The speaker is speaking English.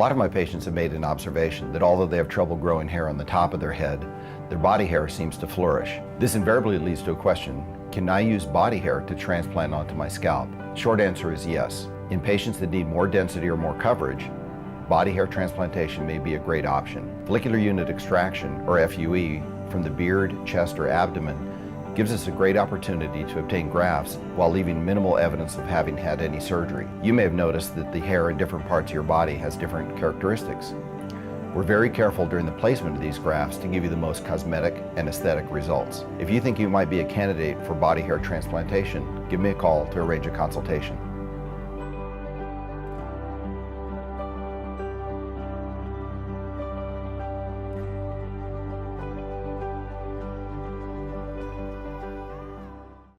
lot of my patients have made an observation that although they have trouble growing hair on the top of their head, their body hair seems to flourish. This invariably leads to a question: can I use body hair to transplant onto my scalp? Short answer is yes. In patients that need more density or more coverage, body hair transplantation may be a great option. Follicular unit extraction, or FUE, from the beard, chest, or abdomen gives us a great opportunity to obtain grafts while leaving minimal evidence of having had any surgery. You may have noticed that the hair in different parts of your body has different characteristics. We're very careful during the placement of these grafts to give you the most cosmetic and aesthetic results. If you think you might be a candidate for body hair transplantation, give me a call to arrange a consultation.